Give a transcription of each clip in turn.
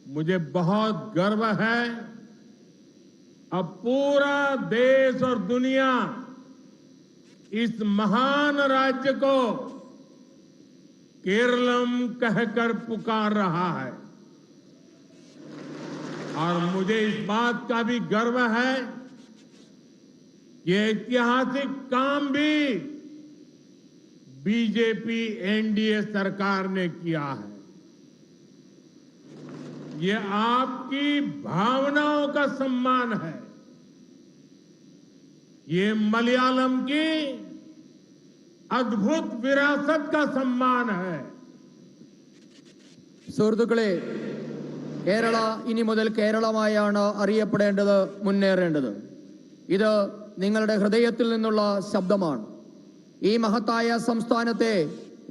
मुझे बहुत गर्व है, अब पूरा देश और दुनिया इस महान राज्य को केरलम कहकर पुकार रहा है और मुझे इस बात का भी गर्व है कि ऐतिहासिक काम भी बीजेपी एनडीए सरकार ने किया है। ये आपकी भावनाओं का सम्मान है, ये मलयालम की अद्भुत विरासत का सम्मान है। സുഹൃത്തുക്കളെ, കേരള ഇനി മുതൽ കേരളമായാണ് അറിയപ്പെടേണ്ടത്, മുന്നേറേണ്ടത്. ഇത് നിങ്ങളുടെ ഹൃദയത്തിൽ നിന്നുള്ള ശബ്ദമാണ്. ഈ മഹത്തായ സംസ്ഥാനത്തെ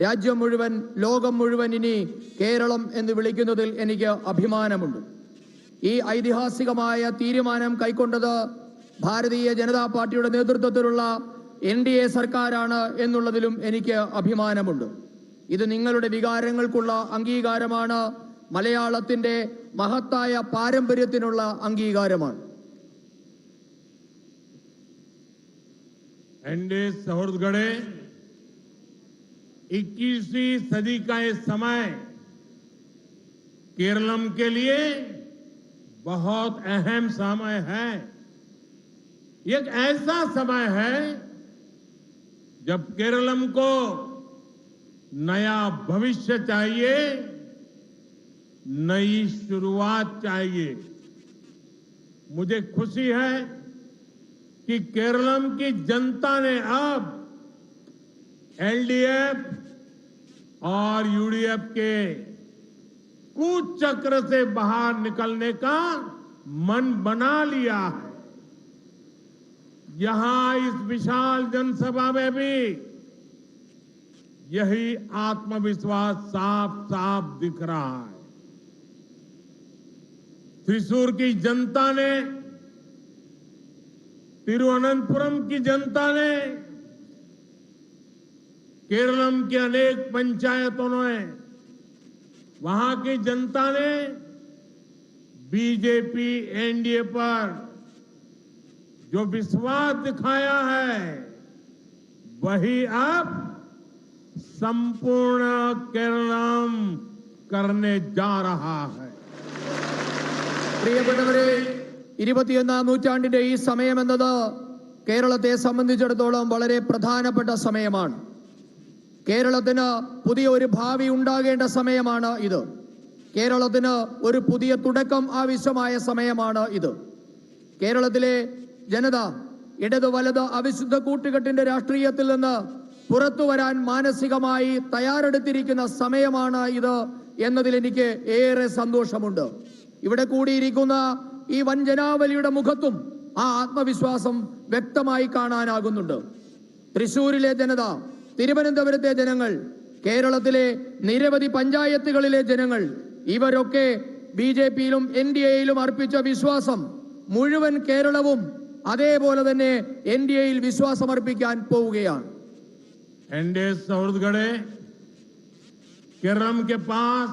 രാജ്യം മുഴുവൻ, ലോകം മുഴുവൻ ഇനി കേരളം എന്ന് വിളിക്കുന്നതിൽ എനിക്ക് അഭിമാനമുണ്ട്. ഈ ഐതിഹാസികമായ തീരുമാനം കൈക്കൊണ്ടത് ഭാരതീയ ജനതാ പാർട്ടിയുടെ നേതൃത്വത്തിലുള്ള എൻഡിഎ സർക്കാരാണ് എന്നുള്ളതിലും എനിക്ക് അഭിമാനമുണ്ട്. ഇത് നിങ്ങളുടെ വികാരങ്ങൾക്കുള്ള അംഗീകാരമാണ്, മലയാളത്തിന്റെ മഹത്തായ പാരമ്പര്യത്തിനുള്ള അംഗീകാരമാണ്. एनडीए सौहृदगढ़े 21वीं सदी का ये समय केरलम के लिए बहुत अहम समय है। एक ऐसा समय है जब केरलम को नया भविष्य चाहिए, नई शुरुआत चाहिए। मुझे खुशी है कि केरलम की जनता ने अब एलडीएफ और यूडीएफ के कुचक्र से बाहर निकलने का मन बना लिया है। यहां इस विशाल जनसभा में भी यही आत्मविश्वास साफ साफ दिख रहा है। त्रिशूर की जनता ने, तिरुवनंतपुरम की जनता ने, केरलम की अनेक पंचायतों ने, वहां की जनता ने बीजेपी एनडीए पर जो विश्वास दिखाया है, वही अब संपूर्ण केरलम करने जा रहा है। പ്രിയപ്പെട്ടവരെ, 21ാം നൂറ്റാണ്ടിന്റെ ഈ സമയമെന്നത് കേരളത്തെ സംബന്ധിച്ചിടത്തോളം വളരെ പ്രധാനപ്പെട്ട സമയമാണ്. കേരളത്തിന് പുതിയ ഒരു ഭാവി ഉണ്ടാകേണ്ട സമയമാണ് ഇത്. കേരളത്തിന് ഒരു പുതിയ തുടക്കം ആവശ്യമായ സമയമാണ് ഇത്. കേരളത്തിലെ ജനത ഇടത് വലത് അവിശുദ്ധ കൂട്ടുകെട്ടിന്റെ രാഷ്ട്രീയത്തിൽ നിന്ന് പുറത്തു വരാൻ മാനസികമായി തയ്യാറെടുത്തിരിക്കുന്ന സമയമാണ് ഇത് എന്നതിൽ എനിക്ക് ഏറെ സന്തോഷമുണ്ട്. ഇവിടെ കൂടിയിരിക്കുന്ന ഈ വഞ്ചനാവലിയുടെ മുഖത്തും ആ ആത്മവിശ്വാസം വ്യക്തമായി കാണാനാകുന്നുണ്ട്. തൃശൂരിലെ ജനത, തിരുവനന്തപുരത്തെ ജനങ്ങൾ, കേരളത്തിലെ നിരവധി പഞ്ചായത്തുകളിലെ ജനങ്ങൾ, ഇവരൊക്കെ ബിജെപിയിലും എൻഡിഎയിലും അർപ്പിച്ച വിശ്വാസം മുഴുവൻ കേരളവും അതേപോലെ തന്നെ എൻഡിഎയിൽ വിശ്വാസം അർപ്പിക്കാൻ പോവുകയാണ്. एनडीए सौहृदगढ़े केरलम के पास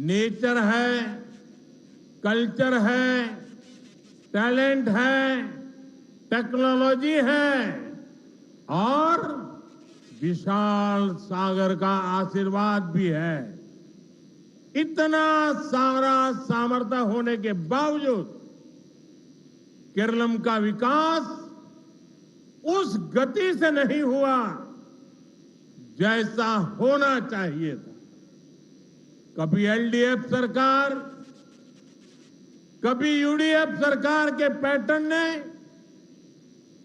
नेचर है, कल्चर है, टैलेंट है, टेक्नोलॉजी है और विशाल सागर का आशीर्वाद भी है। इतना सारा सामर्थ्य होने के बावजूद केरलम का विकास उस गति से नहीं हुआ जैसा होना चाहिए था। कभी एलडीएफ सरकार, कभी यूडीएफ सरकार के पैटर्न ने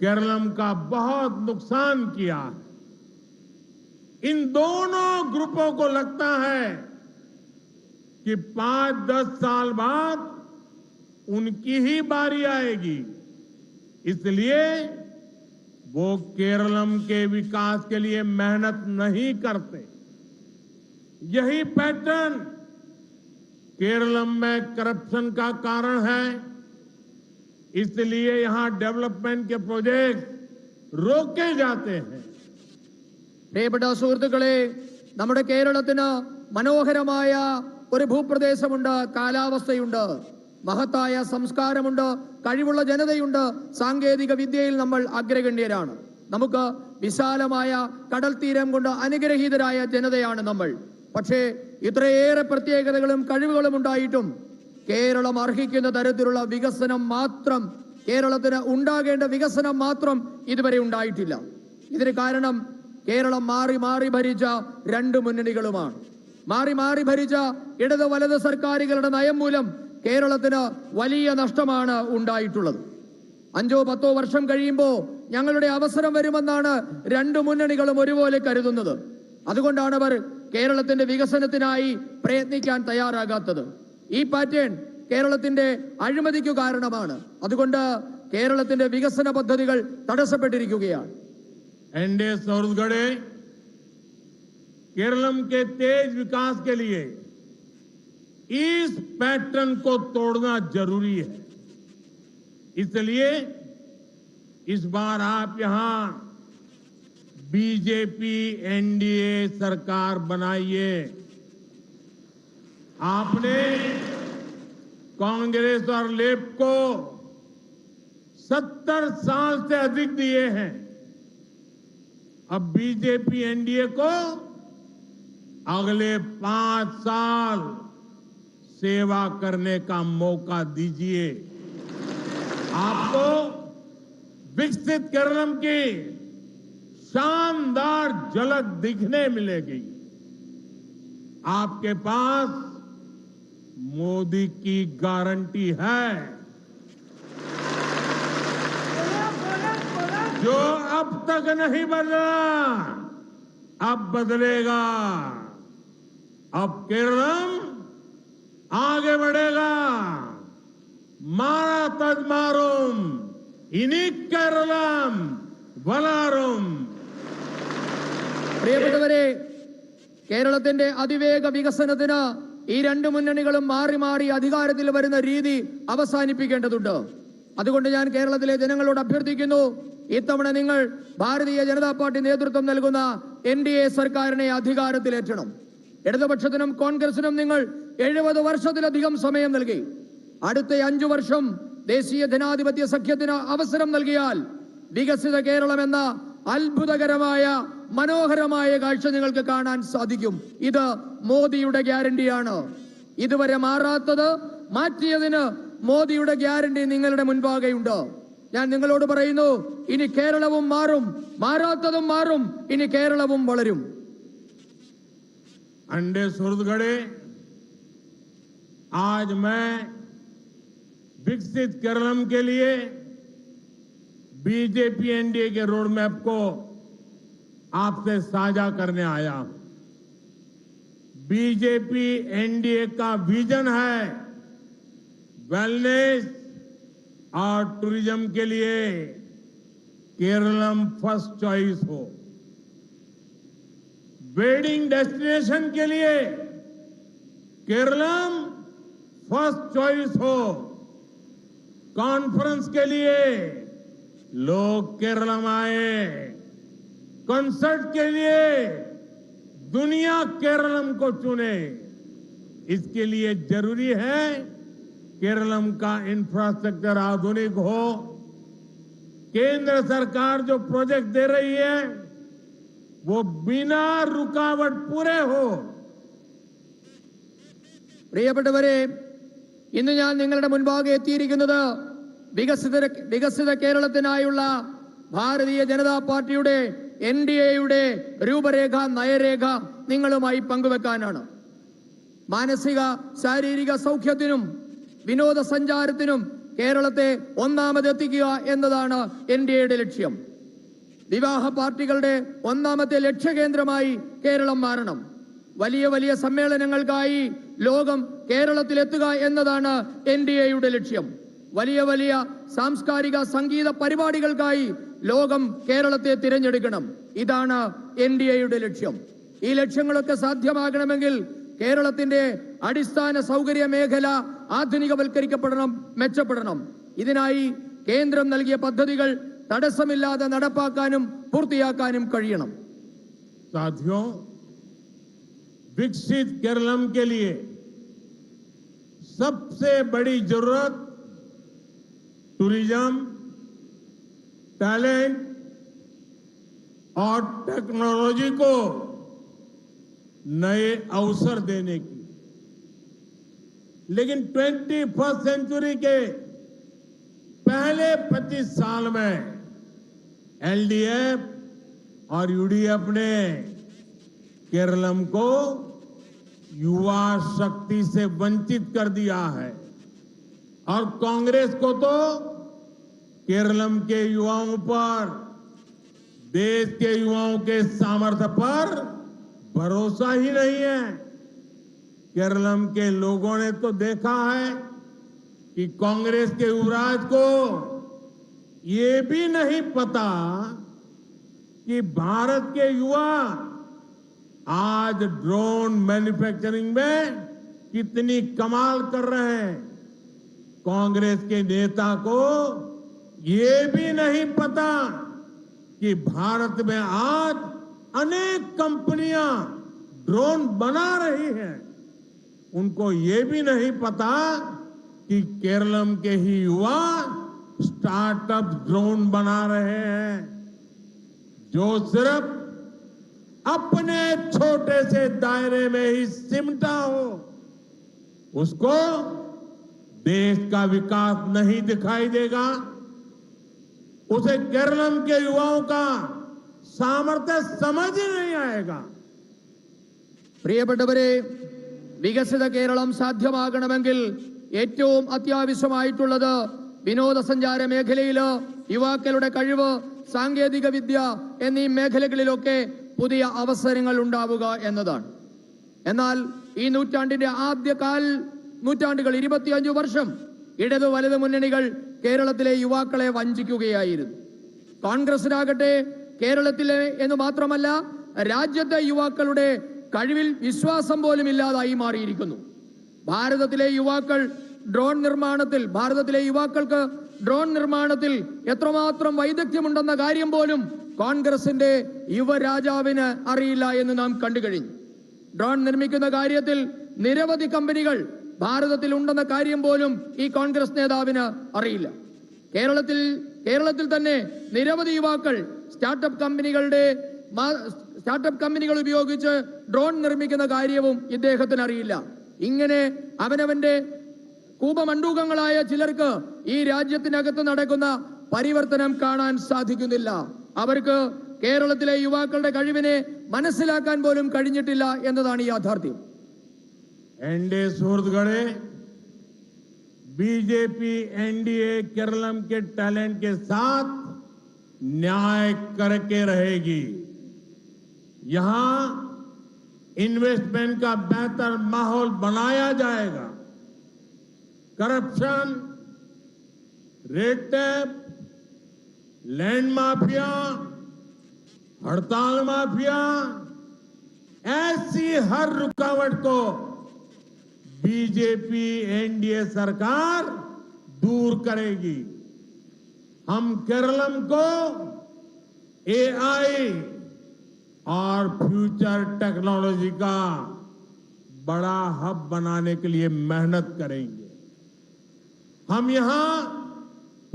केरलम का बहुत नुकसान किया है। इन दोनों ग्रुपों को लगता है कि 5-10 साल बाद उनकी ही बारी आएगी, इसलिए वो केरलम के विकास के लिए मेहनत नहीं करते। यही पैटर्न केरलम में करप्शन का कारण है, इसलिए यहां डेवलपमेंट के प्रोजेक्ट रोके जाते हैं। പ്രിയപ്പെട്ട സുഹൃത്തുക്കളെ, നമ്മുടെ കേരളത്തിന് മനോഹരമായ ഒരു ഭൂപ്രദേശമുണ്ട്, കാലാവസ്ഥയുണ്ട്, മഹത്തായ സംസ്കാരമുണ്ട്, കഴിവുള്ള ജനതയുണ്ട്, സാങ്കേതിക വിദ്യയിൽ നമ്മൾ അഗ്രഗണ്യരാണ്. നമുക്ക് വിശാലമായ കടൽ തീരം കൊണ്ട് അനുഗ്രഹീതരായ ജനതയാണ് നമ്മൾ. പക്ഷേ ഇത്രയേറെ പ്രത്യേകതകളും കഴിവുകളും ഉണ്ടായിട്ടും കേരളം അർഹിക്കുന്ന തരത്തിലുള്ള വികസനം മാത്രം, കേരളത്തിന് ഉണ്ടാകേണ്ട വികസനം മാത്രം ഇതുവരെ ഉണ്ടായിട്ടില്ല. ഇതിന് കാരണം കേരളം മാറി മാറി ഭരിച്ച രണ്ട് മുന്നണികളുമാണ്. മാറി മാറി ഭരിച്ച ഇടത് വലത് സർക്കാരുകളുടെ നയം മൂലം കേരളത്തിന് വലിയ നഷ്ടമാണ് ഉണ്ടായിട്ടുള്ളത്. 5-10 വർഷം കഴിയുമ്പോൾ ഞങ്ങളുടെ അവസരം വരുമെന്നാണ് രണ്ട് മുന്നണികളും ഒരുപോലെ കരുതുന്നത്. അതുകൊണ്ടാണ് അവർ കേരളത്തിന്റെ വികസനത്തിനായി പ്രയത്നിക്കാൻ തയ്യാറാകാത്തത്. ഈ പാറ്റേൺ കേരളത്തിന്റെ അഴിമതിക്കു കാരണമാണ്. അതുകൊണ്ട് കേരളത്തിന്റെ വികസന പദ്ധതികൾ തടസ്സപ്പെട്ടിരിക്കുകയാണ്. एनडीए छत्तीसगढ़ केरलम के तेज विकास के लिए इस पैटर्न को तोड़ना जरूरी है. इसलिए इस बार आप यहां बीजेपी एनडीए सरकार बनाइए. आपने कांग्रेस और लेफ्ट को 70 साल से अधिक दिए हैं. अब बीजेपी एनडीए को अगले 5 साल सेवा करने का मौका दीजिए. आपको विकसित केरलम की शानदार झलक दिखने मिलेगी. आपके पास मोदी की गारंटी है. जो अब तक नहीं बदला, अब बदलेगा. अब केरलम आगे बढ़ेगा. मारा तज मारूम इनी केरलम वलारूम. പ്രിയപ്പെട്ടവരെ, കേരളത്തിന്റെ അതിവേഗ വികസനത്തിന് ഈ രണ്ട് മുന്നണികളും മാറി മാറി അധികാരത്തിൽ വരുന്ന രീതി അവസാനിപ്പിക്കേണ്ടതുണ്ട്. അതുകൊണ്ട് ഞാൻ കേരളത്തിലെ ജനങ്ങളോട് അഭ്യർത്ഥിക്കുന്നു, ഇത്തവണ നിങ്ങൾ ഭാരതീയ ജനതാ പാർട്ടി നേതൃത്വം നൽകുന്ന എൻഡിഎ സർക്കാരിനെ അധികാരത്തിലേറ്റണം. ഇടതുപക്ഷത്തിനും കോൺഗ്രസിനും നിങ്ങൾ 70 വർഷത്തിലധികം സമയം നൽകി. അടുത്ത 5 വർഷം ദേശീയ ജനാധിപത്യ സഖ്യത്തിന് അവസരം നൽകിയാൽ വികസിത കേരളം എന്ന അത്ഭുതകരമായ മനോഹരമായ കാഴ്ച നിങ്ങൾക്ക് കാണാൻ സാധിക്കും. ഇത് മോദിയുടെ ഗ്യാരണ്ടിയാണ്. ഇതുവരെ മാറാത്തത് മാറ്റിയതിന് മോദിയുടെ ഗ്യാരണ്ടി നിങ്ങളുടെ മുൻപാകെയുണ്ട്. ഞാൻ നിങ്ങളോട് പറയുന്നു, ഇനി കേരളവും മാറും, മാറാത്തതും മാറും, ഇനി കേരളവും വളരും. एनडीए छत्तीसगढ़ आज मैं विकसित केरलम के लिए बीजेपी एनडीए के रोड मैप को आपसे साझा करने आया हूं. बीजेपी एनडीए का विजन है वेलनेस और टूरिज्म के लिए केरलम फर्स्ट चॉइस हो. वेडिंग डेस्टिनेशन के लिए केरलम फर्स्ट चॉइस हो. कॉन्फ्रेंस के लिए लोग केरलम आए. कंसर्ट के लिए दुनिया केरलम को चुने. इसके लिए जरूरी है केरलम का इंफ्रास्ट्रक्चर आधुनिक हो. केंद्र सरकार जो प्रोजेक्ट दे रही है वो बिना रुकावट पूरे हो. പ്രിയപ്പെട്ടവരെ, ഇന്ന് ഞാൻ നിങ്ങളുടെ മുൻപാകെ എത്തിയിരിക്കുന്നത് വികസിത കേരളത്തിനായുള്ള ഭാരതീയ ജനതാ പാർട്ടിയുടെ എൻഡിഎയുടെ രൂപരേഖ, നയരേഖ നിങ്ങളുമായി പങ്കുവെക്കാനാണ്. മാനസിക ശാരീരിക സൗഖ്യത്തിനും വിനോദസഞ്ചാരത്തിനും കേരളത്തെ ഒന്നാമതെത്തിക്കുക എന്നതാണ് എൻഡിഎയുടെ ലക്ഷ്യം. വിവാഹ പാർട്ടികളുടെ ഒന്നാമത്തെ ലക്ഷ്യകേന്ദ്രമായി കേരളം മാറണം. വലിയ വലിയ സമ്മേളനങ്ങൾക്കായി ലോകം കേരളത്തിലെത്തുക എന്നതാണ് എൻഡിഎയുടെ ലക്ഷ്യം. വലിയ വലിയ സാംസ്കാരിക സംഗീത പരിപാടികൾക്കായി ലോകം കേരളത്തെ തിരഞ്ഞെടുക്കണം. ഇതാണ് എൻഡിഎയുടെ ലക്ഷ്യം. ഈ ലക്ഷ്യങ്ങളൊക്കെ സാധ്യമാകണമെങ്കിൽ കേരളത്തിന്റെ അടിസ്ഥാന സൗകര്യ മേഖല ആധുനികവൽക്കരിക്കപ്പെടണം, മെച്ചപ്പെടണം. ഇതിനായി കേന്ദ്രം നൽകിയ പദ്ധതികൾ തടസ്സമില്ലാതെ നടപ്പാക്കാനും പൂർത്തിയാക്കാനും കഴിയണം. साथियों, विकसित केरलम के लिए सबसे बड़ी जरूरत टूरिज्म, टैलेंट और टेक्नोलॉजी को नए अवसर देने की। लेकिन 21st सेंचुरी के पहले 25 साल में एलडीएफ और यूडीएफ ने केरलम को युवा शक्ति से वंचित कर दिया है और कांग्रेस को तो केरलम के युवाओं पर, देश के युवाओं के सामर्थ्य पर भरोसा ही नहीं है। केरलम के लोगों ने तो देखा है कि कांग्रेस के युवराज को ये भी नहीं पता कि भारत के युवा आज ड्रोन मैन्युफैक्चरिंग में कितनी कमाल कर रहे हैं। कांग्रेस के नेता को ये भी नहीं पता कि भारत में आज अनेक कंपनियां ड्रोन बना रही हैं। उनको ये भी नहीं पता कि केरलम के ही युवा स्टार्टअप ड्रोन बना रहे हैं, जो सिर्फ अपने छोटे से दायरे में ही सिमटा हो। उसको देश का विकास नहीं दिखाई देगा, उसे केरलम के युवाओं का सामर्थ्य समझ ही नहीं आएगा। പ്രിയപ്പെട്ടവരെ, വികസിത കേരളം സാധ്യമാകണമെങ്കിൽ ഏറ്റവും അത്യാവശ്യമായിട്ടുള്ളത് വിനോദസഞ്ചാര മേഖലയിൽ യുവാക്കളുടെ കഴിവ്, സാങ്കേതിക വിദ്യ എന്നീ മേഖലകളിലൊക്കെ പുതിയ അവസരങ്ങൾ ഉണ്ടാവുക എന്നതാണ്. എന്നാൽ ഈ നൂറ്റാണ്ടിന്റെ ആദ്യ നൂറ്റാണ്ടുകൾ 25 വർഷം ഇടതു വലതു മുന്നണികൾ കേരളത്തിലെ യുവാക്കളെ വഞ്ചിക്കുകയായിരുന്നു. കോൺഗ്രസിനാകട്ടെ കേരളത്തിലെ എന്ന് മാത്രമല്ല രാജ്യത്തെ യുവാക്കളുടെ കഴിവിൽ വിശ്വാസം പോലും ഇല്ലാതായി മാറിയിരിക്കുന്നു. ഭാരതത്തിലെ യുവാക്കൾക്ക് ഡ്രോൺ നിർമ്മാണത്തിൽ എത്രമാത്രം വൈദഗ്ധ്യമുണ്ടെന്ന കാര്യം പോലും കോൺഗ്രസിന്റെ യുവരാജാവിന് അറിയില്ല എന്ന് നാം കണ്ടു കഴിഞ്ഞു. ഡ്രോൺ നിർമ്മിക്കുന്ന കാര്യത്തിൽ നിരവധി കമ്പനികൾ ഭാരതത്തിൽ ഉണ്ടെന്ന കാര്യം പോലും ഈ കോൺഗ്രസ് നേതാവിന് അറിയില്ല. കേരളത്തിൽ തന്നെ നിരവധി യുവാക്കൾ സ്റ്റാർട്ടപ്പ് കമ്പനികൾ ഉപയോഗിച്ച് ഡ്രോൺ നിർമ്മിക്കുന്ന കാര്യവും ഇദ്ദേഹത്തിന് അറിയില്ല. ഇങ്ങനെ അവനവന്റെ കൂപമണ്ഡൂകങ്ങളായ ചിലർക്ക് ഈ രാജ്യത്തിനകത്ത് നടക്കുന്ന പരിവർത്തനം കാണാൻ സാധിക്കുന്നില്ല. അവർക്ക് കേരളത്തിലെ യുവാക്കളുടെ കഴിവിനെ മനസ്സിലാക്കാൻ പോലും കഴിഞ്ഞിട്ടില്ല എന്നതാണ് യാഥാർത്ഥ്യം. एनडीए सुहृदगढ़े, बीजेपी एनडीए केरलम के टैलेंट के साथ न्याय करके रहेगी। यहां इन्वेस्टमेंट का बेहतर माहौल बनाया जाएगा। Corruption, red tape, land mafia, हड़ताल माफिया, ऐसी हर रुकावट को बीजेपी एनडीए सरकार दूर करेगी। हम केरलम को एआई और फ्यूचर टेक्नोलॉजी का बड़ा हब बनाने के लिए मेहनत करेंगे। हम यहां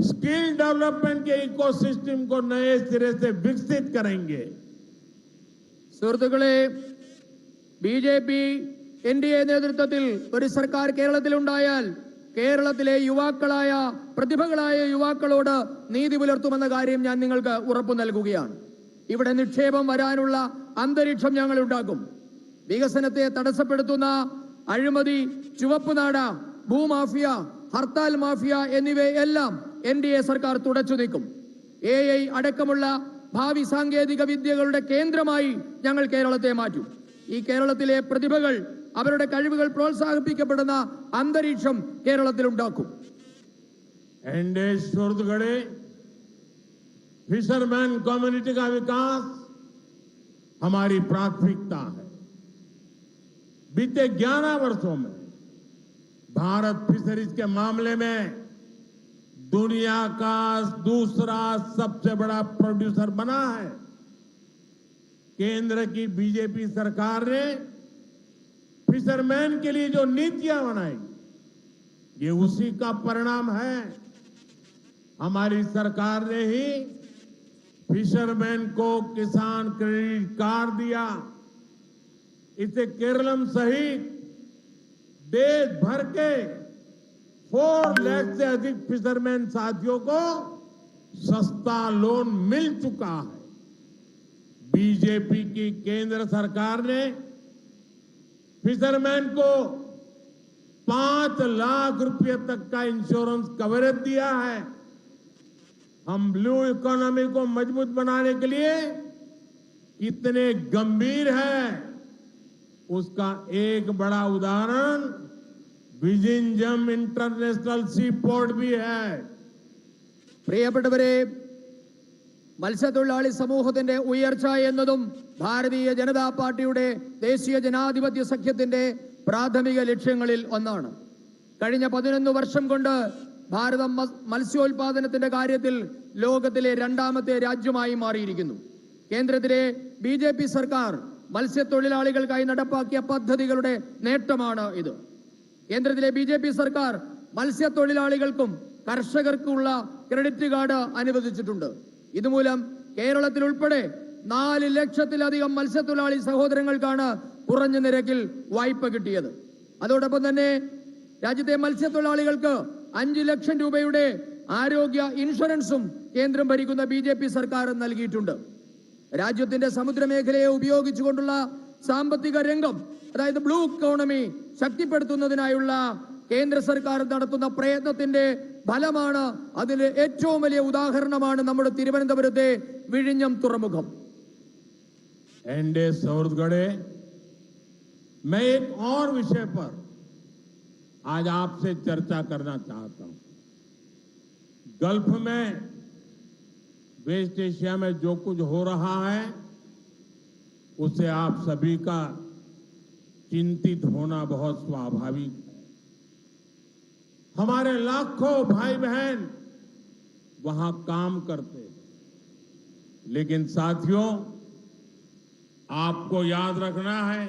स्किल डेवलपमेंट के इकोसिस्टम को नए सिरे से विकसित करेंगे। സുഹൃത്തുക്കളെ, ബിജെപി എൻഡിഎ നേതൃത്വത്തിൽ ഒരു സർക്കാർ കേരളത്തിലുണ്ടായാൽ കേരളത്തിലെ പ്രതിഭകളായ യുവാക്കളോട് നീതി പുലർത്തുമെന്ന കാര്യം ഞാൻ നിങ്ങൾക്ക് ഉറപ്പു നൽകുകയാണ്. ഇവിടെ നിക്ഷേപം വരാനുള്ള അന്തരീക്ഷം ഞങ്ങൾ ഉണ്ടാക്കും. വികസനത്തെ തടസ്സപ്പെടുത്തുന്ന അഴിമതി, ചുവപ്പുനാട, ഭൂമാഫിയ, ഹർത്താൽ മാഫിയ എന്നിവയെല്ലാം എൻഡിഎ സർക്കാർ തുടച്ചു നീക്കും. AI അടക്കമുള്ള ഭാവി സാങ്കേതിക വിദ്യകളുടെ കേന്ദ്രമായി ഞങ്ങൾ കേരളത്തെ മാറ്റും. ഈ കേരളത്തിലെ പ്രതിഭകൾ, അവരുടെ കഴിവുകൾ പ്രോത്സാഹിപ്പിക്കപ്പെടുന്ന അന്തരീക്ഷം കേരളത്തിൽ ഉണ്ടാക്കും. एनडीए सुहृदगढ़े, फिशरमैन कम्युनिटी का विकास हमारी प्राथमिकता है। बीते 11 वर्षों में भारत फिशरीज के मामले में दुनिया का दूसरा सबसे बड़ा प्रोड्यूसर बना है। केंद्र की बीजेपी सरकार ने फिशरमैन के लिए जो नीतियां बनाई, ये उसी का परिणाम है। हमारी सरकार ने ही फिशरमैन को किसान क्रेडिट कार्ड दिया। इसे केरलम सहित देश भर के 4 लाख से अधिक फिशरमैन साथियों को सस्ता लोन मिल चुका है। बीजेपी की केंद्र सरकार ने फिशरमैन को 5 लाख रुपए तक का इंश्योरेंस कवरेज दिया है। हम ब्लू इकोनॉमी को मजबूत बनाने के लिए कितने गंभीर है, उसका एक बड़ा उदाहरण विजिंजम इंटरनेशनल सी पोर्ट भी है। പ്രിയപ്പെട്ടവരെ, മത്സ്യത്തൊഴിലാളി സമൂഹത്തിന്റെ ഉയർച്ച എന്നതും ഭാരതീയ ജനതാ പാർട്ടിയുടെ ദേശീയ ജനാധിപത്യ സഖ്യത്തിന്റെ പ്രാഥമിക ലക്ഷ്യങ്ങളിൽ ഒന്നാണ്. കഴിഞ്ഞ 11 വർഷം കൊണ്ട് ഭാരതം മത്സ്യോൽപാദനത്തിന്റെ കാര്യത്തിൽ ലോകത്തിലെ 2ാമത്തെ രാജ്യമായി മാറിയിരിക്കുന്നു. കേന്ദ്രത്തിലെ ബിജെപി സർക്കാർ മത്സ്യത്തൊഴിലാളികൾക്കായി നടപ്പാക്കിയ പദ്ധതികളുടെ നേട്ടമാണ് ഇത്. കേന്ദ്രത്തിലെ ബിജെപി സർക്കാർ മത്സ്യത്തൊഴിലാളികൾക്കും കർഷകർക്കുമുള്ള ക്രെഡിറ്റ് കാർഡ് അനുവദിച്ചിട്ടുണ്ട്. ഇതുമൂലം കേരളത്തിൽ ഉൾപ്പെടെ 4 ലക്ഷത്തിലധികം മത്സ്യത്തൊഴിലാളി സഹോദരങ്ങൾക്കാണ് കുറഞ്ഞ നിരക്കിൽ വായ്പ കിട്ടിയത്. അതോടൊപ്പം തന്നെ രാജ്യത്തെ മത്സ്യത്തൊഴിലാളികൾക്ക് 5 ലക്ഷം രൂപയുടെ ആരോഗ്യ ഇൻഷുറൻസും കേന്ദ്രം ഭരിക്കുന്ന ബിജെപി സർക്കാർ നൽകിയിട്ടുണ്ട്. രാജ്യത്തിന്റെ സമുദ്രമേഖലയെ ഉപയോഗിച്ചുകൊണ്ടുള്ള സാമ്പത്തിക രംഗം, അതായത് ബ്ലൂ ഇക്കോണമി ശക്തിപ്പെടുത്തുന്നതിനായുള്ള കേന്ദ്ര സർക്കാർ നടത്തുന്ന പ്രയത്നത്തിന്റെ ഫലമാണ്. അതിൽ ഏറ്റവും വലിയ ഉദാഹരണമാണ് നമ്മുടെ തിരുവനന്തപുരത്തെ വിഴിഞ്ഞം തുറമുഖം. एनडे सौरगढ़े, मैं एक और विषय पर आज आपसे चर्चा करना चाहता हूं। गल्फ में, वेस्ट एशिया में जो कुछ हो रहा है उससे आप सभी का चिंतित होना बहुत स्वाभाविक है। हमारे लाखों भाई बहन वहां काम करते हैं, लेकिन साथियों, आपको याद रखना है,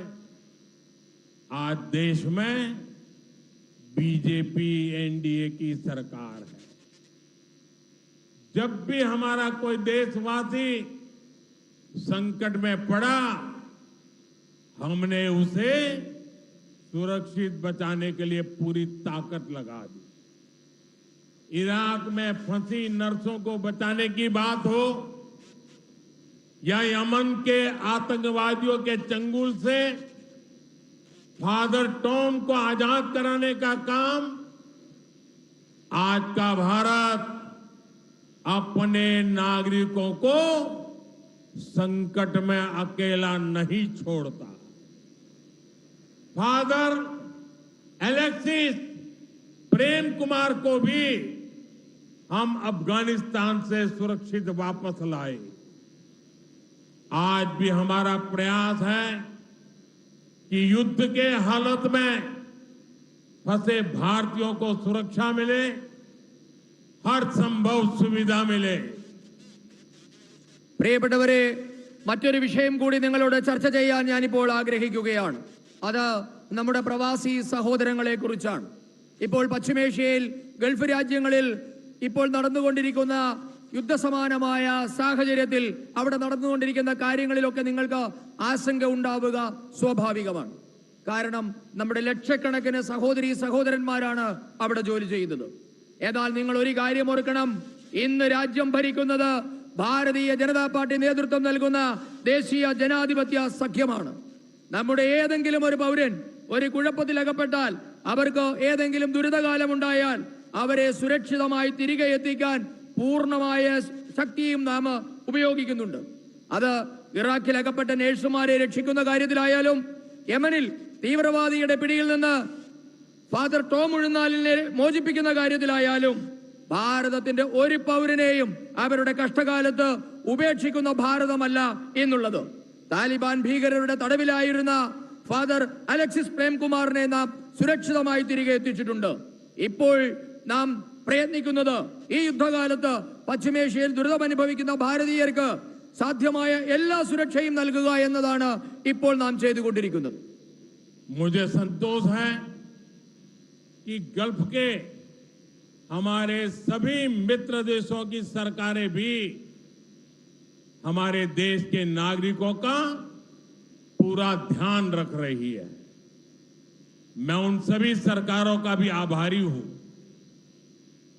आज देश में बीजेपी एनडीए की सरकार है। जब भी हमारा कोई देशवासी संकट में पड़ा, हमने उसे सुरक्षित बचाने के लिए पूरी ताकत लगा दी। इराक में फंसी नर्सों को बचाने की बात हो या यमन के आतंकवादियों के चंगुल से फादर टॉम को आजाद कराने का काम, आज का भारत अपने नागरिकों को संकट में अकेला नहीं छोड़ता। फादर एलेक्सिस प्रेम कुमार को भी हम अफगानिस्तान से सुरक्षित वापस लाए। आज भी हमारा प्रयास है कि युद्ध के हालत में फंसे भारतीयों को सुरक्षा मिले, हर संभव सुविधा मिले। പ്രിയപ്പെട്ടവരെ, മറ്റൊരു വിഷയം കൂടി നിങ്ങളോട് ചർച്ച ചെയ്യാൻ ഞാനിപ്പോൾ ആഗ്രഹിക്കുകയാണ്. അത് നമ്മുടെ പ്രവാസി സഹോദരങ്ങളെ കുറിച്ചാണ്. ഇപ്പോൾ പശ്ചിമേഷ്യയിൽ, ഗൾഫ് രാജ്യങ്ങളിൽ ഇപ്പോൾ നടന്നുകൊണ്ടിരിക്കുന്ന യുദ്ധസമാനമായ സാഹചര്യത്തിൽ അവിടെ നടന്നുകൊണ്ടിരിക്കുന്ന കാര്യങ്ങളിലൊക്കെ നിങ്ങൾക്ക് ആശങ്ക ഉണ്ടാവുക സ്വാഭാവികമാണ്. കാരണം നമ്മുടെ ലക്ഷക്കണക്കിന് സഹോദരന്മാരാണ് അവിടെ ജോലി ചെയ്യുന്നത്. എന്നാൽ നിങ്ങൾ ഒരു കാര്യം ഓർക്കണം, ഇന്ന് രാജ്യം ഭരിക്കുന്നത് ഭാരതീയ ജനതാ പാർട്ടി നേതൃത്വം നൽകുന്ന ദേശീയ ജനാധിപത്യ സഖ്യമാണ്. നമ്മുടെ ഏതെങ്കിലും ഒരു പൗരൻ ഒരു കുഴപ്പത്തിൽ അകപ്പെട്ടാൽ, അവർക്ക് ഏതെങ്കിലും ദുരിതകാലം ഉണ്ടായാൽ അവരെ സുരക്ഷിതമായി തിരികെ എത്തിക്കാൻ പൂർണ്ണമായ ശക്തിയും നാം ഉപയോഗിക്കുന്നുണ്ട്. അത് ഇറാഖിൽ അകപ്പെട്ട നഴ്സുമാരെ രക്ഷിക്കുന്ന കാര്യത്തിലായാലും, യമനിൽ തീവ്രവാദിയുടെ പിടിയിൽ നിന്ന് ഫാദർ ടോം ഉഴുന്നാലിനെ മോചിപ്പിക്കുന്ന കാര്യത്തിലായാലും, ഭാരതത്തിന്റെ ഒരു പൗരനെയും അവരുടെ കഷ്ടകാലത്ത് ഉപേക്ഷിക്കുന്ന ഭാരതമല്ല എന്നുള്ളത്. താലിബാൻ ഭീകരരുടെ തടവിലായിരുന്ന ഫാദർ അലക്സിസ് പ്രേംകുമാറിനെ നാം സുരക്ഷിതമായി തിരികെ എത്തിച്ചിട്ടുണ്ട്. ഇപ്പോൾ നാം പ്രയത്നിക്കുന്നത് ഈ യുദ്ധകാലത്ത് പശ്ചിമേഷ്യയിൽ ദുരിതമനുഭവിക്കുന്ന ഭാരതീയർക്ക് സാധ്യമായ എല്ലാ സുരക്ഷയും നൽകുക എന്നതാണ് ഇപ്പോൾ നാം ചെയ്തുകൊണ്ടിരിക്കുന്നത്. मुझे संतोष है कि गल्फ के हमारे सभी मित्र देशों की सरकारें भी हमारे देश के नागरिकों का पूरा ध्यान रख रही है। मैं उन सभी सरकारों का भी आभारी हूं।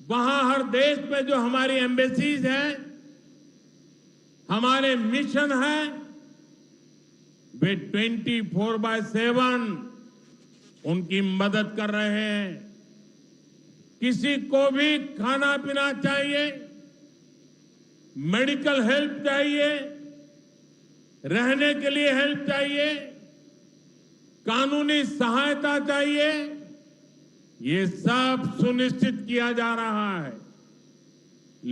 वहां हर देश में जो हमारी एम्बेसीज हैं, हमारे मिशन हैं, वे 24/7 उनकी मदद कर रहे हैं। किसी को भी खाना पीना चाहिए, मेडिकल हेल्प चाहिए, रहने के लिए हेल्प चाहिए, कानूनी सहायता चाहिए, ये सब सुनिश्चित किया जा रहा है।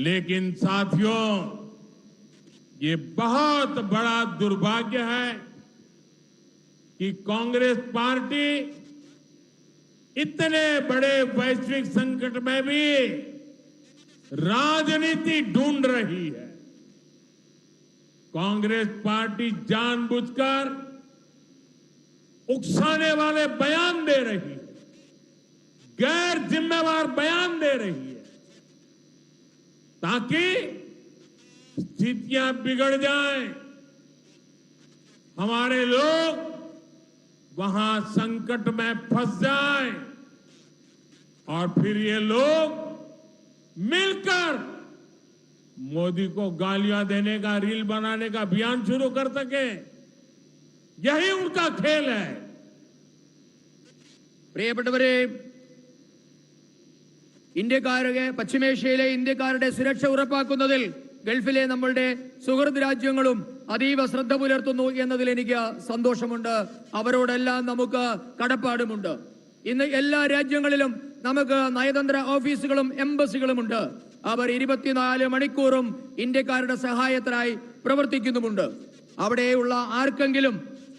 लेकिन साथियों, ये बहुत बड़ा दुर्भाग्य है कि कांग्रेस पार्टी इतने बड़े वैश्विक संकट में भी राजनीति ढूंढ रही है। कांग्रेस पार्टी जानबूझकर उकसाने वाले बयान दे रही है, गैर जिम्मेवार बयान दे रही है, ताकि स्थितियां बिगड़ जाएं, हमारे लोग वहां संकट में फंस जाएं और फिर ये लोग मिलकर मोदी को गालियां देने का, रील बनाने का अभियान शुरू कर सके। यही उनका खेल है। പ്രിയപ്പെട്ടവരെ, ഇന്ത്യക്കാരുടെ പശ്ചിമേഷ്യയിലെ ഇന്ത്യക്കാരുടെ സുരക്ഷ ഉറപ്പാക്കുന്നതിൽ ഗൾഫിലെ നമ്മളുടെ സുഹൃത്ത് രാജ്യങ്ങളും അതീവ ശ്രദ്ധ പുലർത്തുന്നു എന്നതിൽ എനിക്ക് സന്തോഷമുണ്ട്. അവരോടെല്ലാം നമുക്ക് കടപ്പാടുമുണ്ട്. ഇന്ന് എല്ലാ രാജ്യങ്ങളിലും നമുക്ക് നയതന്ത്ര ഓഫീസുകളും എംബസികളുമുണ്ട്. അവർ 24 മണിക്കൂറും ഇന്ത്യക്കാരുടെ സഹായത്തിനായി പ്രവർത്തിക്കുന്നുമുണ്ട്. അവിടെയുള്ള ആർക്കെങ്കിലും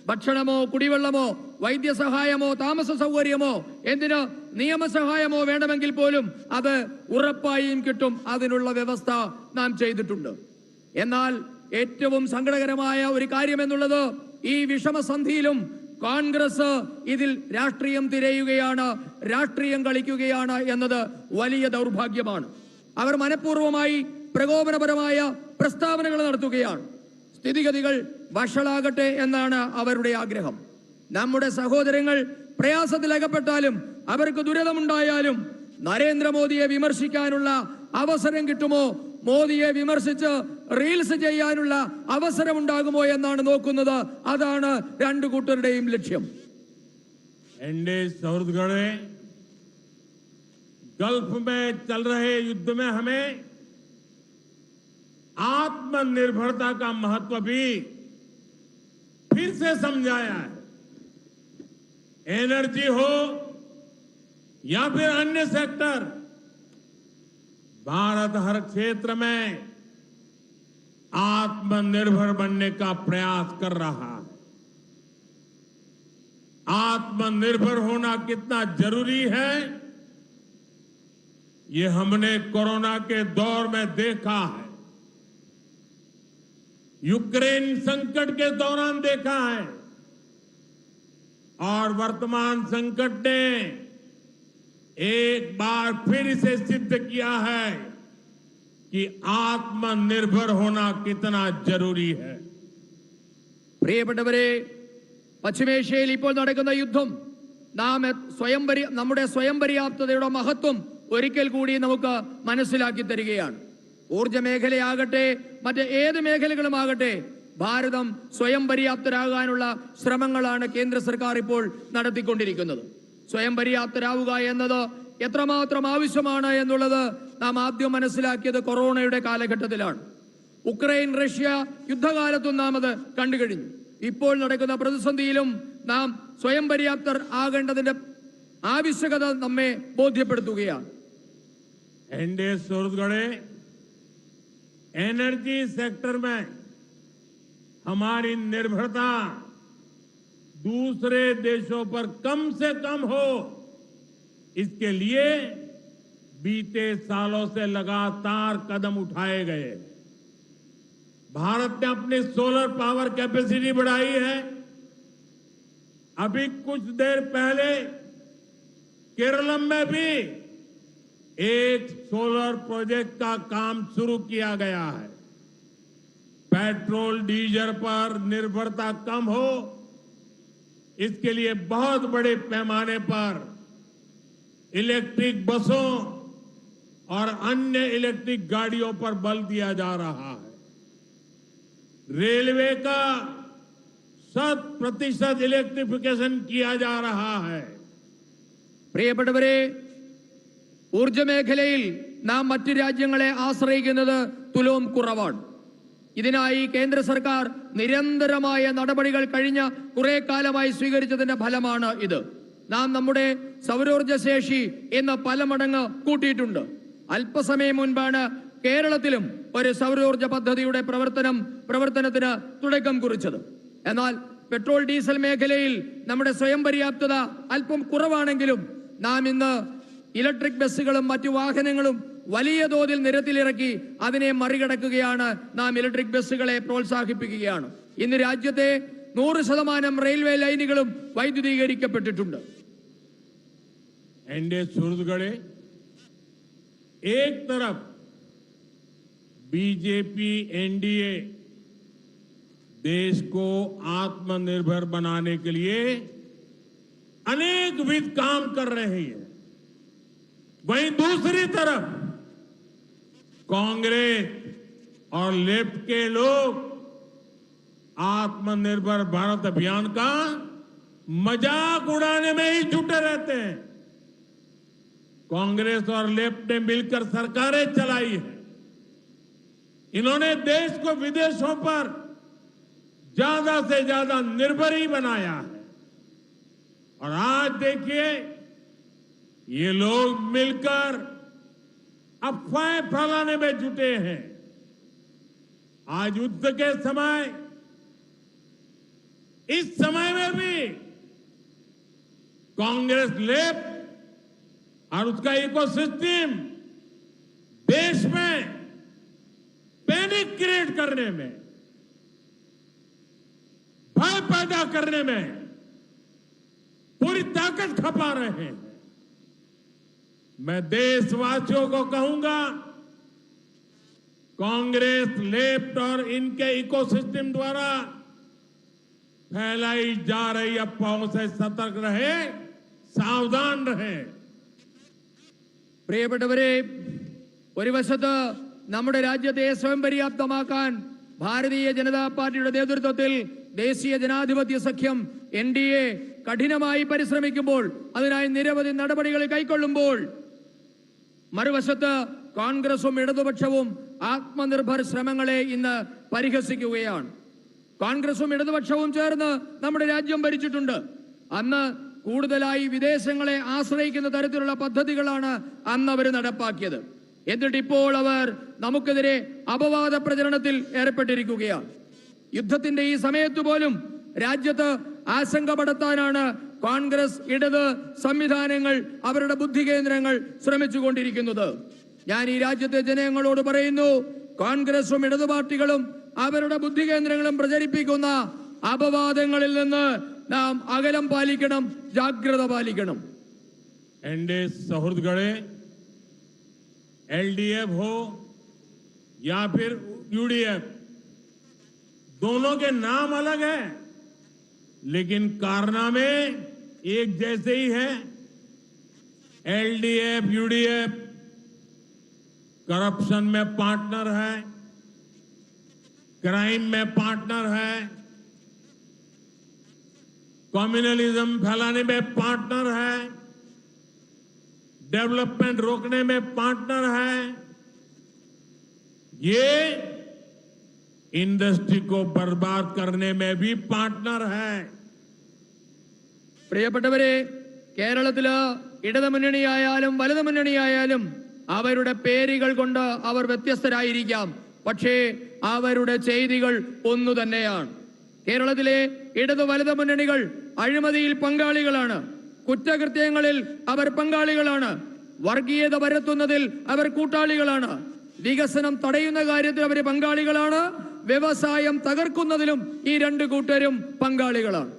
ഭക്ഷണമോ കുടിവെള്ളമോ വൈദ്യസഹായമോ താമസ സൗകര്യമോ എന്തിന് നിയമസഹായമോ വേണമെങ്കിൽ പോലും അത് ഉറപ്പായും കിട്ടും. അതിനുള്ള വ്യവസ്ഥ നാം ചെയ്തിട്ടുണ്ട്. എന്നാൽ ഏറ്റവും സങ്കടകരമായ ഒരു കാര്യമെന്നുള്ളത്, ഈ വിഷമസന്ധിയിലും കോൺഗ്രസ് ഇതിൽ രാഷ്ട്രീയം തിരയുകയാണ്, രാഷ്ട്രീയം കളിക്കുകയാണ് എന്നത് വലിയ ദൗർഭാഗ്യമാണ്. അവർ മനഃപൂർവ്വമായി പ്രകോപനപരമായ പ്രസ്താവനകൾ നടത്തുകയാണ്. സ്ഥിതിഗതികൾ വഷളാകട്ടെ എന്നാണ് അവരുടെ ആഗ്രഹം. നമ്മുടെ സഹോദരങ്ങൾ പ്രയാസത്തിലകപ്പെട്ടാലും അവർക്ക് ദുരിതമുണ്ടായാലും നരേന്ദ്രമോദിയെ വിമർശിക്കാനുള്ള അവസരം കിട്ടുമോ, മോദിയെ വിമർശിച്ച് റീൽസ് ചെയ്യാനുള്ള അവസരമുണ്ടാകുമോ എന്നാണ് നോക്കുന്നത്. അതാണ് രണ്ടു കൂട്ടരുടെയും ലക്ഷ്യം. एनडीए सौहृदगढ़े गल्फ में चल रहे युद्ध में हमें आत्मनिर्भरता का महत्व भी फिर से समझाया है। एनर्जी हो या फिर अन्य सेक्टर, भारत हर क्षेत्र में आत्मनिर्भर बनने का प्रयास कर रहा है। आत्मनिर्भर होना कितना जरूरी है, ये हमने कोरोना के दौर में देखा है, यूक्रेन संकट के दौरान देखा है, और वर्तमान संकट ने एक बार फिर इसे सिद्ध किया है कि आत्मनिर्भर होना कितना जरूरी है। പ്രിയപ്പെട്ടവരെ, പശ്ചിമേഷ്യയിൽ ഇപ്പോൾ നടക്കുന്ന യുദ്ധം നമ്മുടെ സ്വയം പര്യാപ്തതയുടെ മഹത്വം ഒരിക്കൽ കൂടി നമുക്ക് മനസ്സിലാക്കി തരികയാണ്. ഊർജ്ജ മേഖലയാകട്ടെ മറ്റ് ഏത് മേഖലകളുമാകട്ടെ, ഭാരതം സ്വയം പര്യാപ്തരാകാനുള്ള ശ്രമങ്ങളാണ് കേന്ദ്ര സർക്കാർ ഇപ്പോൾ നടത്തിക്കൊണ്ടിരിക്കുന്നത്. സ്വയം പര്യാപ്തരാവുക എന്നത് എത്രമാത്രം ആവശ്യമാണ് എന്നുള്ളത് നാം ആദ്യം മനസ്സിലാക്കിയത് കൊറോണയുടെ കാലഘട്ടത്തിലാണ്. ഉക്രൈൻ റഷ്യ യുദ്ധകാലത്തും നാം അത് കണ്ടുകഴിഞ്ഞു. ഇപ്പോൾ നടക്കുന്ന പ്രതിസന്ധിയിലും നാം സ്വയം പര്യാപ്തർ ആകേണ്ടതിന്റെ आवश्यकता നമ്മെ ബോധ്യപ്പെടുത്തുകയാണ്. एनडीए सौहृदगढ़े एनर्जी सेक्टर में हमारी निर्भरता दूसरे देशों पर कम से कम हो, इसके लिए बीते सालों से लगातार कदम उठाए गए। भारत ने अपनी सोलर पावर कैपेसिटी बढ़ाई है। अभी कुछ देर पहले केरलम में भी एक सोलर प्रोजेक्ट का काम शुरू किया गया है। पेट्रोल डीजल पर निर्भरता कम हो, इसके लिए बहुत बड़े पैमाने पर इलेक्ट्रिक बसों और अन्य इलेक्ट्रिक गाड़ियों पर बल दिया जा रहा है। रेलवे का 100% इलेक्ट्रिफिकेशन किया जा रहा है। പ്രിയപ്പെട്ടവരെ, ഊർജ്ജ മേഖലയിൽ നാം മറ്റു രാജ്യങ്ങളെ ആശ്രയിക്കുന്നത് തുലോം കുറവാണ്. ഇതിനായി കേന്ദ്ര സർക്കാർ നിരന്തരമായ നടപടികൾ കഴിഞ്ഞ കുറെ കാലമായി സ്വീകരിച്ചതിന്റെ ഫലമാണ് ഇത്. നാം നമ്മുടെ സൗരോർജ്ജ ശേഷി ഇന്ന് പല മടങ്ങ് കൂട്ടിയിട്ടുണ്ട്. അല്പസമയം മുൻപാണ് കേരളത്തിലും ഒരു സൗരോർജ്ജ പദ്ധതിയുടെ പ്രവർത്തനത്തിന് തുടക്കം കുറിച്ചത്. എന്നാൽ പെട്രോൾ ഡീസൽ മേഖലയിൽ നമ്മുടെ സ്വയം പര്യാപ്തത അല്പം കുറവാണെങ്കിലും നാം ഇന്ന് ഇലക്ട്രിക് ബസ്സുകളും മറ്റു വാഹനങ്ങളും വലിയ തോതിൽ നിരത്തിലിറക്കി അതിനെ മറികടക്കുകയാണ്. നാം ഇലക്ട്രിക് ബസ്സുകളെ പ്രോത്സാഹിപ്പിക്കുകയാണ്. ഇന്ന് രാജ്യത്തെ 100% റെയിൽവേ ലൈനുകളും വൈദ്യുതീകരിക്കപ്പെട്ടിട്ടുണ്ട്. एनडीए सुहृदगणे, एक तरफ बीजेपी एनडीए देश को आत्मनिर्भर बनाने के लिए अनेकविध काम कर रही है, वहीं दूसरी तरफ कांग्रेस और लेफ्ट के लोग आत्मनिर्भर भारत अभियान का मजाक उड़ाने में ही जुटे रहते हैं। कांग्रेस और लेफ्ट ने मिलकर सरकारें चलाई है। इन्होंने देश को विदेशों पर ज्यादा से ज्यादा निर्भर ही बनाया है। और आज देखिए, ये लोग मिलकर अफवाहें फैलाने में जुटे हैं। आज युद्ध के समय, इस समय में भी कांग्रेस लेफ्ट और उसका इकोसिस्टम देश में पैनिक क्रिएट करने में, भय पैदा करने में पूरी ताकत खपा रहे हैं। मैं देशवासियों को कहूंगा, कांग्रेस लेफ्ट और इनके इकोसिस्टम द्वारा फैलाई जा रही अफवाहों से सतर्क रहे, सावधान रहे। പ്രിയപ്പെട്ടവരെ, ഒരു വശത്ത് നമ്മുടെ രാജ്യത്തെ സ്വയം പര്യാപ്തമാക്കാൻ ഭാരതീയ ജനതാ പാർട്ടിയുടെ നേതൃത്വത്തിൽ ദേശീയ ജനാധിപത്യ സഖ്യം എൻഡിഎ കഠിനമായി പരിശ്രമിക്കുമ്പോൾ, അതിനായി നിരവധി നടപടികൾ കൈക്കൊള്ളുമ്പോൾ, മറുവശത്ത് കോൺഗ്രസും ഇടതുപക്ഷവും ആത്മനിർഭർ ശ്രമങ്ങളെ ഇന്ന് പരിഹസിക്കുകയാണ്. കോൺഗ്രസും ഇടതുപക്ഷവും ചേർന്ന് നമ്മുടെ രാജ്യം ഭരിച്ചിട്ടുണ്ട്. അന്ന് കൂടുതലായി വിദേശങ്ങളെ ആശ്രയിക്കുന്ന തരത്തിലുള്ള പദ്ധതികളാണ് അന്ന് അവർ നടപ്പാക്കിയത്. എന്നിട്ടിപ്പോൾ അവർ നമുക്കെതിരെ അപവാദ പ്രചരണത്തിൽ ഏർപ്പെട്ടിരിക്കുകയാണ്. യുദ്ധത്തിന്റെ ഈ സമയത്ത് പോലും രാജ്യത്ത് ആശങ്ക പടർത്താനാണ് കോൺഗ്രസ് ഇടത് സംവിധാനങ്ങൾ, അവരുടെ ബുദ്ധി കേന്ദ്രങ്ങൾ ശ്രമിച്ചുകൊണ്ടിരിക്കുന്നത്. ഞാൻ ഈ രാജ്യത്തെ ജനങ്ങളോട് പറയുന്നു, കോൺഗ്രസും ഇടതു പാർട്ടികളും അവരുടെ ബുദ്ധി കേന്ദ്രങ്ങളും പ്രചരിപ്പിക്കുന്ന അപവാദങ്ങളിൽ നിന്ന് നാം അകലം പാലിക്കണം, ജാഗ്രത പാലിക്കണം. एनडीए सौहृदगणे, एलडीएफ हो या फिर यूडीएफ, दोनों के नाम अलग है, लेकिन कारनामे एक जैसे ही है। एलडीएफ यूडीएफ करप्शन में पार्टनर है, क्राइम में पार्टनर है, कम्युनलिज्म फैलाने में पार्टनर है, डेवलपमेंट रोकने में पार्टनर है। ये इंडस्ट्री को बर्बाद करने में भी पार्टनर है। പ്രിയപ്പെട്ടവരെ, കേരളത്തില് ഇടതു മുന്നണിയായാലും വലതു മുന്നണിയായാലും അവരുടെ പേരുകൾ കൊണ്ട് അവർ വ്യത്യസ്തരായിരിക്കാം, പക്ഷേ അവരുടെ ചെയ്തികൾ ഒന്നു തന്നെയാണ്. കേരളത്തിലെ ഇടതു വലതു മുന്നണികൾ അഴിമതിയിൽ പങ്കാളികളാണ്, കുറ്റകൃത്യങ്ങളിൽ അവർ പങ്കാളികളാണ്, വർഗീയത പരത്തുന്നതിൽ അവർ കൂട്ടാളികളാണ്, വികസനം തടയുന്ന കാര്യത്തിൽ അവർ പങ്കാളികളാണ്, വ്യവസായം തകർക്കുന്നതിലും ഈ രണ്ട് കൂട്ടരും പങ്കാളികളാണ്.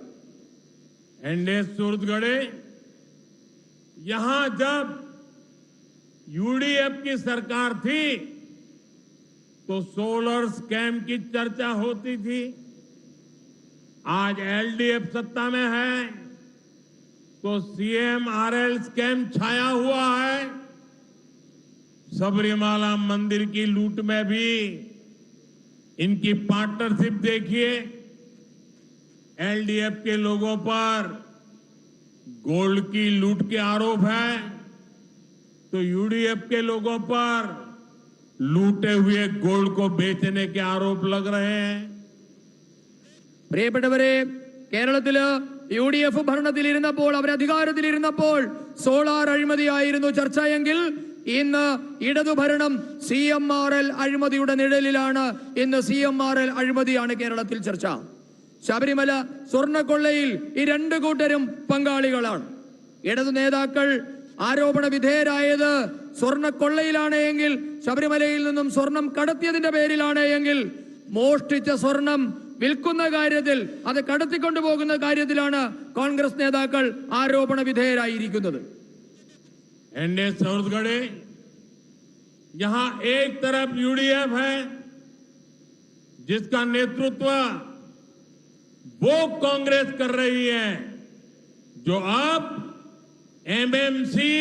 एनडीए सुहृदगणे, यहां जब यूडीएफ की सरकार थी तो सोलर स्कैम की चर्चा होती थी। आज एलडीएफ सत्ता में है तो सीएमआरएल स्कैम छाया हुआ है। सबरीमाला मंदिर की लूट में भी इनकी पार्टनरशिप देखिए। एलडीएफ के लोगों पर गोल्ड की लूट के आरोप है तो यूडीएफ के लोगों पर लूटे हुए गोल्ड को बेचने के आरोप लग रहे हैं। പ്രിയപ്പെട്ടവരെ, കേരളത്തില് UDF ഭരണത്തിലിരുന്നപ്പോൾ, അവർ അധികാരത്തിലിരുന്നപ്പോൾ സോളാർ അഴിമതിയായിരുന്നു ചർച്ചയെങ്കിൽ ഇന്ന് ഇടതുഭരണം CMRL അഴിമതിയുടെ നിഴലിലാണ്. ഇന്ന് CMRL അഴിമതിയാണ് കേരളത്തിൽ ചർച്ച. ശബരിമല സ്വർണ്ണക്കൊള്ളയിൽ ഈ രണ്ടു കൂട്ടരും പങ്കാളികളാണ്. ഇടതു നേതാക്കൾ ആരോപണ വിധേയരായത് സ്വർണ്ണക്കൊള്ളയിലാണ് എങ്കിൽ, ശബരിമലയിൽ നിന്നും സ്വർണം കടത്തിയതിന്റെ പേരിലാണ് എങ്കിൽ, മോഷ്ടിച്ച സ്വർണം വിൽക്കുന്ന കാര്യത്തിൽ, അത് കടത്തിക്കൊണ്ടുപോകുന്ന കാര്യത്തിലാണ് കോൺഗ്രസ് നേതാക്കൾ ആരോപണ വിധേയരായിരിക്കുന്നത്. एनडीए छत्तीसगढ़ यहां एक तरफ यूडीएफ है जिसका नेतृत्व वो कांग्रेस कर रही है जो अब एमएमसी